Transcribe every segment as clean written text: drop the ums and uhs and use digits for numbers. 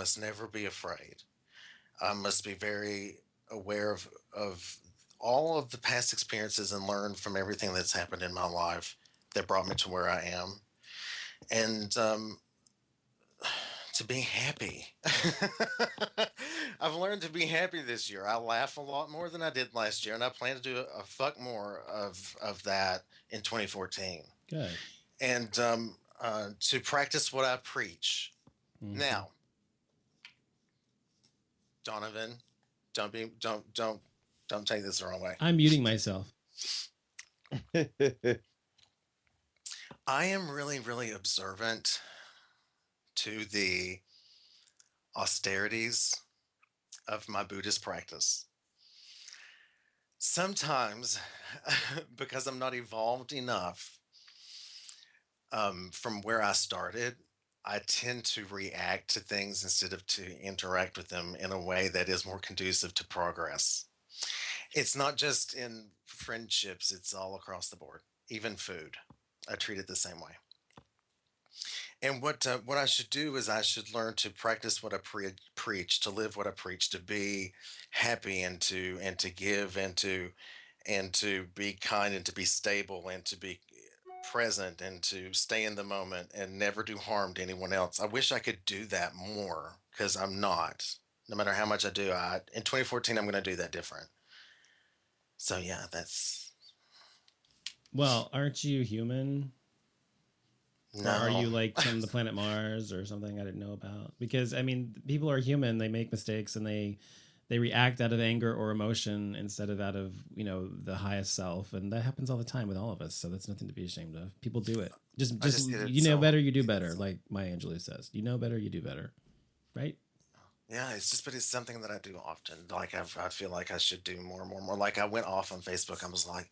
must never be afraid. I must be very aware of all of the past experiences and learn from everything that's happened in my life that brought me to where I am. And to be happy. I've learned to be happy this year. I laugh a lot more than I did last year, and I plan to do a fuck more of that in 2014. Good. And to practice what I preach. Mm-hmm. Now, Donovan, don't take this the wrong way. I'm muting myself. I am really observant to the austerities of my Buddhist practice. Sometimes, because I'm not evolved enough from where I started, I tend to react to things instead of to interact with them in a way that is more conducive to progress. It's not just in friendships, it's all across the board, even food. I treat it the same way. And what I should do is I should learn to practice what I preach, to live what I preach, to be happy and to give and to be kind and to be stable and to be present and to stay in the moment and never do harm to anyone else. I wish I could do that more because I'm not. No matter how much I do, I in 2014 I'm going to do that different. So yeah, that's Well, aren't you human? Or are no. you like from the planet Mars or something I didn't know about? Because I mean, people are human. They make mistakes and they react out of anger or emotion instead of out of the highest self, and that happens all the time with all of us. So that's nothing to be ashamed of. People do it. Just I just just did it you know so better, you do better. Like Maya Angelou says, you know better, you do better. Right? yeah, it's just, but it's something that I do often. Like I feel like I should do more and more and more. Like I went off on Facebook. I was like,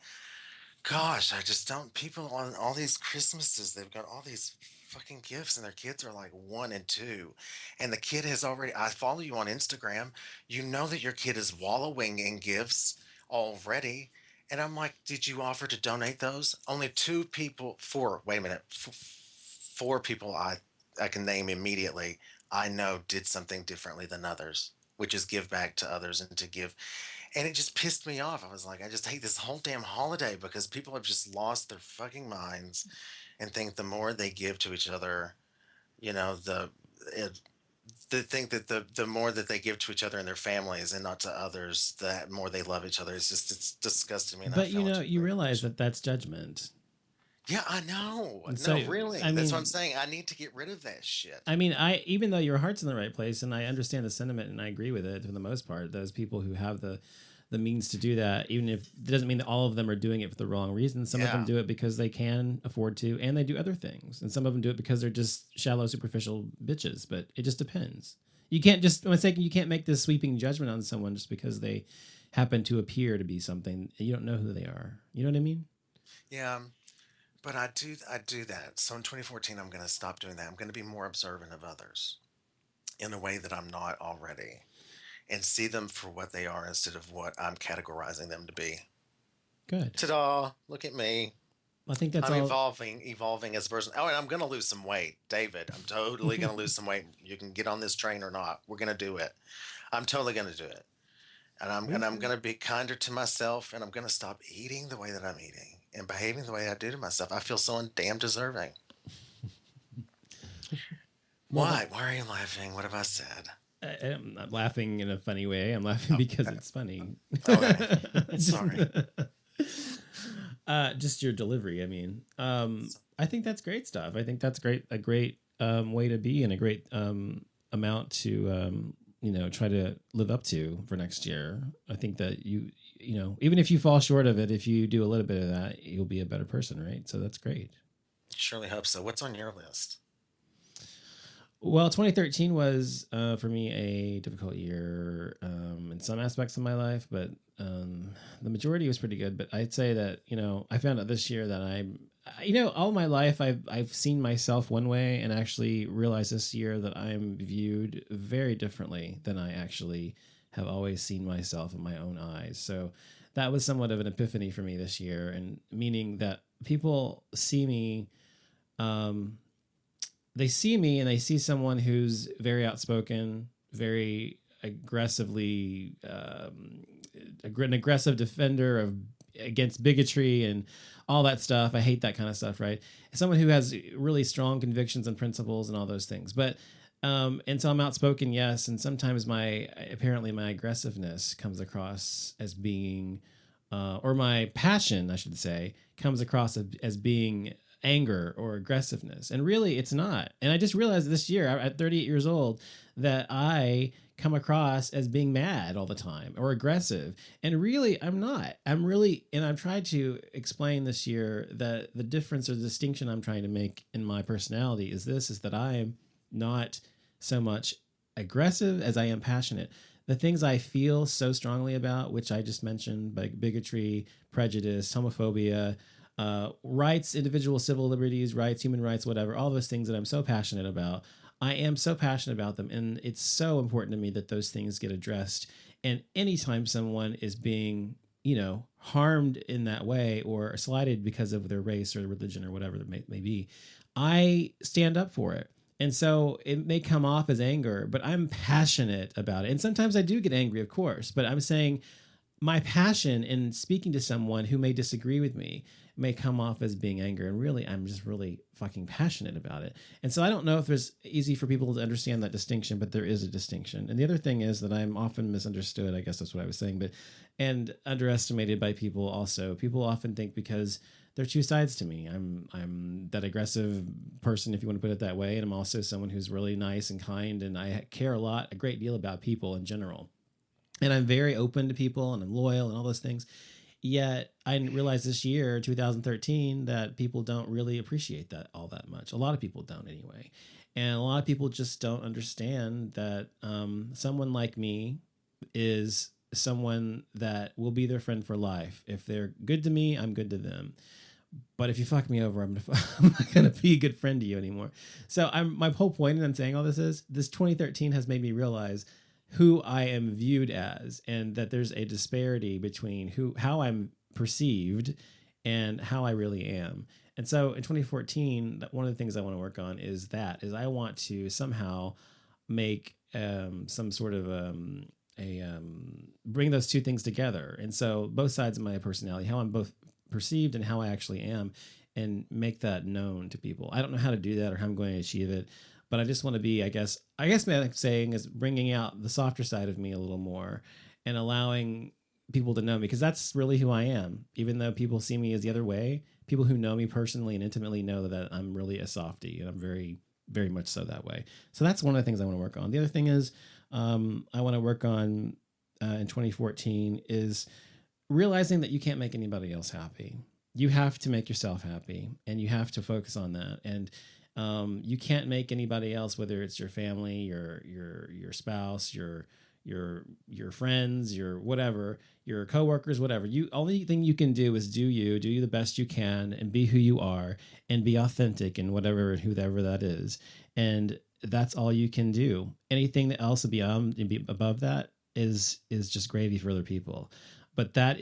gosh, I just don't. People on all these Christmases, they've got all these fucking gifts, and their kids are like 1 and 2, and the kid has already. I follow you on Instagram. You know that your kid is wallowing in gifts already, and I'm like, did you offer to donate those? Only two people, four. Wait a minute, four people I can name immediately. I know did something differently than others, which is give back to others and to give, and it just pissed me off. I was like, I just hate this whole damn holiday because people have just lost their fucking minds and think the more they give to each other, you know, it, they think that the more that they give to each other and their families and not to others, that more they love each other. It's disgusting me, and I But fell into it you very realize much. that that's judgment. Yeah, I know. And so No, really, I that's what I'm mean, saying. I need to get rid of that shit. I even though your heart's in the right place and I understand the sentiment and I agree with it for the most part, those people who have the means to do that, even if it doesn't mean that all of them are doing it for the wrong reasons. Some of them Yeah, do it because they can afford to, and they do other things, and some of them do it because they're just shallow, superficial bitches. But it just depends. You can't just I'm saying you can't make this sweeping judgment on someone just because they happen to appear to be something. You don't know who they are. You know what I mean? yeah. But I do that. So in 2014, I'm going to stop doing that. I'm going to be more observant of others in a way that I'm not already, and see them for what they are instead of what I'm categorizing them to be. Good. Ta-da! Look at me. I think that's I'm all. evolving as a person. Oh, and I'm going to lose some weight, David. I'm totally going to lose some weight. You can get on this train or not. We're going to do it. I'm totally going to do it. And I'm going to be kinder to myself, and I'm going to stop eating the way that I'm eating and behaving the way I do to myself. I feel so damn deserving. Well, that Why? Why are you laughing? What have I said? I'm not laughing in a I am laughing because Okay. it's funny. Okay. just, Sorry. just your delivery. I mean, I think that's great stuff. I think that's great. A great way to be and a great amount to try to live up to for next year. I think that even if you fall short of it, if you do a little bit of that, you'll be a better person, right? So that's great. Surely hope so. What's on your list? Well, 2013 was for me a difficult year in some aspects of my life, but the majority was pretty good. But I'd say that I found out this year that all my life I've seen myself one way, and actually realized this year that I'm viewed very differently than I actually have always seen myself in my own eyes. So that was somewhat of an epiphany for me this year, and meaning that people see me. Um, they see me and they see someone who's very outspoken, very aggressively, an aggressive defender of against bigotry and all that stuff. I hate that kind of stuff, right? Someone who has really strong convictions and principles and all those things. But and so I'm outspoken, yes, and sometimes my aggressiveness comes across as being, or my passion, I should say, comes across as being anger or aggressiveness, and really it's not. And I just realized this year at 38 years old that I come across as being mad all the time or aggressive, and really I'm not. And I've tried to explain this year that the difference or the distinction I'm trying to make in my personality is that I am not so much aggressive as I am passionate. The things I feel so strongly about, which I just mentioned, like bigotry, prejudice, homophobia, rights, individual civil liberties, rights, human rights, whatever, all those things that I'm so passionate about, I am so passionate about them. And it's so important to me that those things get addressed. And anytime someone is being, harmed in that way or slighted because of their race or religion or whatever it may be, I stand up for it. And so it may come off as anger, but I'm passionate about it. And sometimes I do get angry, of course, but I'm saying my passion in speaking to someone who may disagree with me may come off as being anger. And really, I'm just really fucking passionate about it. And so I don't know if it's easy for people to understand that distinction, but there is a distinction. And the other thing is that I'm often misunderstood. I guess that's what I was saying, and underestimated by people also. People often think because there are two sides to me. I'm that aggressive person, if you want to put it that way. And I'm also someone who's really nice and kind. And I care a great deal about people in general. And I'm very open to people and I'm loyal and all those things. Yet I realized this year, 2013, that people don't really appreciate that all that much. A lot of people don't anyway. And a lot of people just don't understand that someone like me is someone that will be their friend for life. If they're good to me, I'm good to them. But if you fuck me over, I'm not going to be a good friend to you anymore. So my whole point in I'm saying all this is this 2013 has made me realize who I am viewed as, and that there's a disparity between how I'm perceived and how I really am. And so in 2014, one of the things I want to work on is I want to somehow make some sort of bring those two things together. And so both sides of my personality, how I'm both perceived and how I actually am, and make that known to people. I don't know how to do that or how I'm going to achieve it, but I just want to be, I guess what I'm saying is bringing out the softer side of me a little more and allowing people to know me, because that's really who I am. Even though people see me as the other way, people who know me personally and intimately know that I'm really a softie, and I'm very, very much so that way. So that's one of the things I want to work on. The other thing is I want to work on in 2014 is realizing that you can't make anybody else happy. You have to make yourself happy, and you have to focus on that. And you can't make anybody else, whether it's your family, your spouse, your friends, your whatever, your coworkers, whatever. Only thing you can do is do you the best you can, and be who you are, and be authentic in whoever that is. And that's all you can do. Anything else above that is just gravy for other people. But that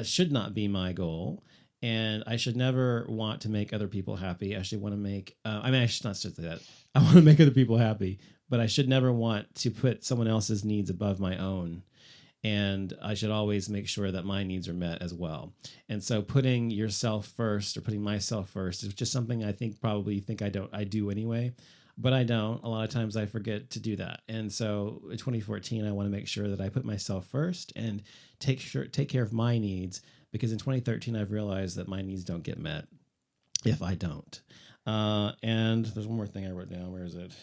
should not be my goal. And I should never want to make other people happy. I should want to make, I should not say that. I want to make other people happy, but I should never want to put someone else's needs above my own. And I should always make sure that my needs are met as well. And so putting yourself first, or putting myself first, is just something I do anyway, but I don't. A lot of times I forget to do that. And so in 2014, I want to make sure that I put myself first and take care of my needs, because in 2013, I've realized that my needs don't get met if I don't. And there's one more thing I wrote down. Where is it?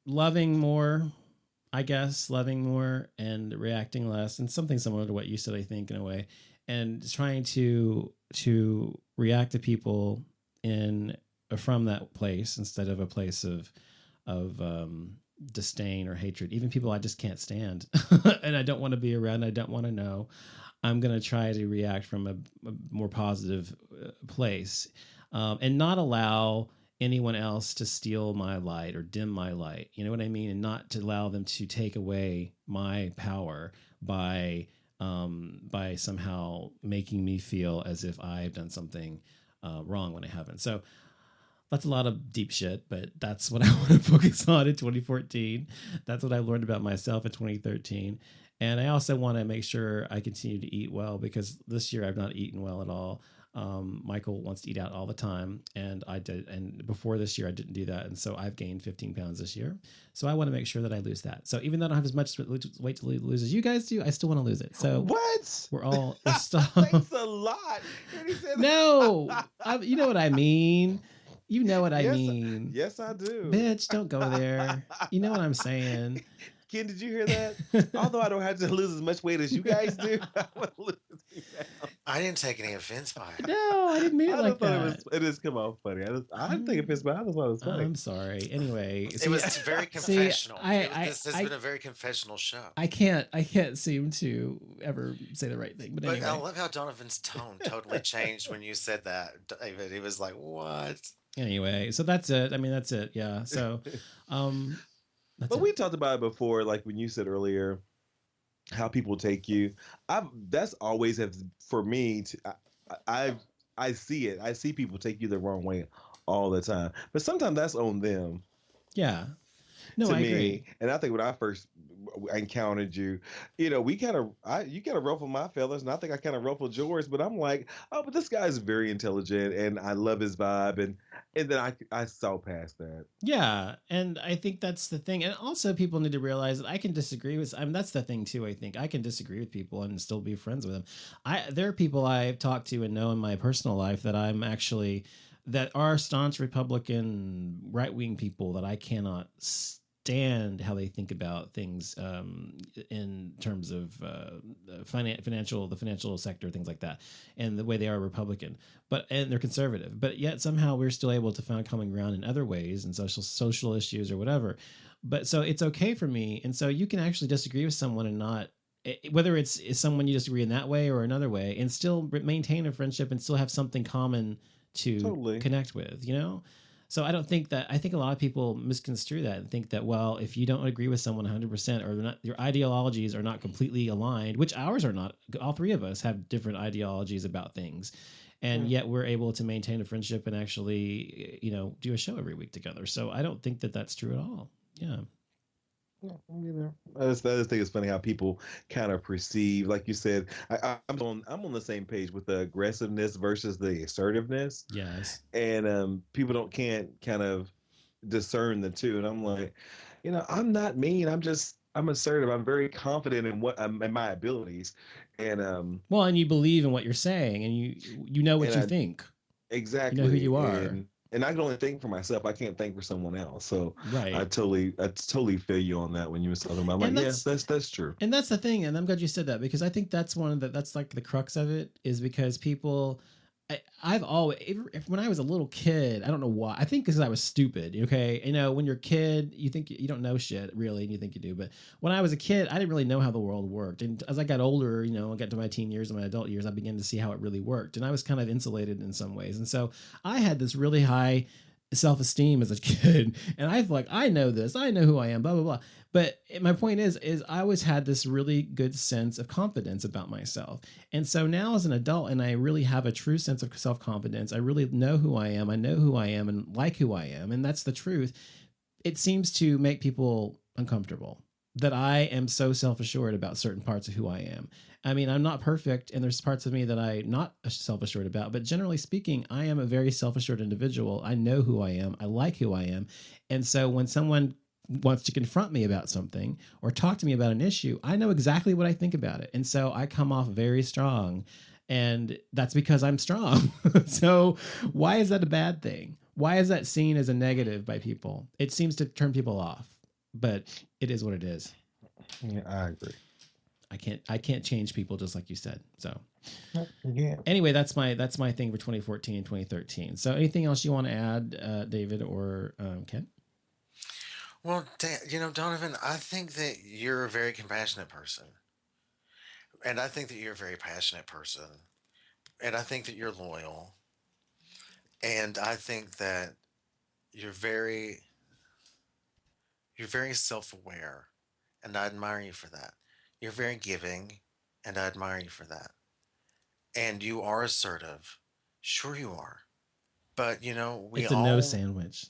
Loving more, I guess, loving more and reacting less, and something similar to what you said, I think, in a way, and trying to react to people from that place instead of a place of disdain or hatred. Even people I just can't stand and I don't want to be around. I don't want to know. I'm going to try to react from a more positive place, and not allow anyone else to steal my light or dim my light. You know what I mean? And not to allow them to take away my power by by somehow making me feel as if I've done something wrong when I haven't. So that's a lot of deep shit, but that's what I want to focus on in 2014. That's what I learned about myself in 2013. And I also want to make sure I continue to eat well, because this year I've not eaten well at all. Michael wants to eat out all the time, and I did. And before this year, I didn't do that, and so I've gained 15 pounds this year. So I want to make sure that I lose that. So even though I don't have as much weight to lose as you guys do, I still want to lose it. So What? we're still. Thanks a lot. He said No, you know what I mean. You know what I yes, mean. yes, I do. Bitch, don't go there. You know what I'm saying. Ken, did you hear that? Although I don't have to lose as much weight as you guys do, I want to lose I didn't take any offense by it. No, I didn't mean it like that. It is come off funny. I didn't think it pissed me off. I just thought it was funny. I'm sorry. Anyway, It was very confessional. This has been a very confessional show. I can't seem to ever say the right thing. But anyway, I love how Donovan's tone totally changed when you said that, David. He was like, "What?" Anyway, so that's it. I mean, that's it. Yeah. So, but we talked about it before, like when you said earlier how people take you. That's always have for me. I see it. I see people take you the wrong way all the time, but sometimes that's on them. Yeah. No, I agree. And I think when I first encountered you, we you kind of ruffled my feathers, and I think I kind of ruffled yours. But I'm like, oh, but this guy's very intelligent, and I love his vibe, and then I saw past that. Yeah, and I think that's the thing, and also people need to realize that I can disagree with. I mean, that's the thing too. I think I can disagree with people and still be friends with them. There are people I've talked to and know in my personal life that I'm actually that are staunch Republican right wing people that I cannot stand how they think about things in terms of the financial sector, things like that, and the way they are Republican, and they're conservative, but yet somehow we're still able to find common ground in other ways and social issues or whatever. But so it's okay for me, and so you can actually disagree with someone and not. Whether it's someone you disagree in that way or another way, and still maintain a friendship and still have something common to connect with, So I think a lot of people misconstrue that and think that, well, if you don't agree with someone 100% or not, your ideologies are not completely aligned, which ours are not. All three of us have different ideologies about things. And yet we're able to maintain a friendship and actually, do a show every week together. So I don't think that that's true at all. Yeah. I just think it's funny how people kind of perceive, like you said. I'm on the same page with the aggressiveness versus the assertiveness. Yes, and people can't kind of discern the two. And I'm like, I'm not mean. I'm assertive. I'm very confident in in my abilities. And and you believe in what you're saying, and you know what you think. Exactly, you know who you are. And I can only think for myself. I can't think for someone else. So right. I totally feel you on that when you were talking about. I'm like, yes, that's true. And that's the thing. And I'm glad you said that, because I think that's that's like the crux of it, is because people. I've always, when I was a little kid, I don't know why. I think because I was stupid. Okay, when you're a kid, you think you don't know shit really, and you think you do. But when I was a kid, I didn't really know how the world worked. And as I got older, I got to my teen years and my adult years, I began to see how it really worked. And I was kind of insulated in some ways. And so I had this really high self-esteem as a kid, and I know this, I know who I am, blah blah blah. But my point is I always had this really good sense of confidence about myself. And so now as an adult, and I really have a true sense of self-confidence, I really know who I am, and like who I am, and that's the truth. It seems to make people uncomfortable that I am so self-assured about certain parts of who I am. I mean, I'm not perfect, and there's parts of me that I'm not self-assured about, but generally speaking, I am a very self-assured individual. I know who I am. I like who I am. And so when someone wants to confront me about something or talk to me about an issue, I know exactly what I think about it. And so I come off very strong, and that's because I'm strong. So why is that a bad thing? Why is that seen as a negative by people? It seems to turn people off, but it is what it is. Yeah, I agree. I can't change people, just like you said. So yeah. Anyway, that's my thing for 2014 and 2013. So anything else you want to add, David or Ken? Well, Donovan, I think that you're a very compassionate person. And I think that you're a very passionate person. And I think that you're loyal. And I think that you're very self-aware. And I admire you for that. You're very giving. and I admire you for that. And you are assertive. Sure, you are. But, we It's a no all, sandwich.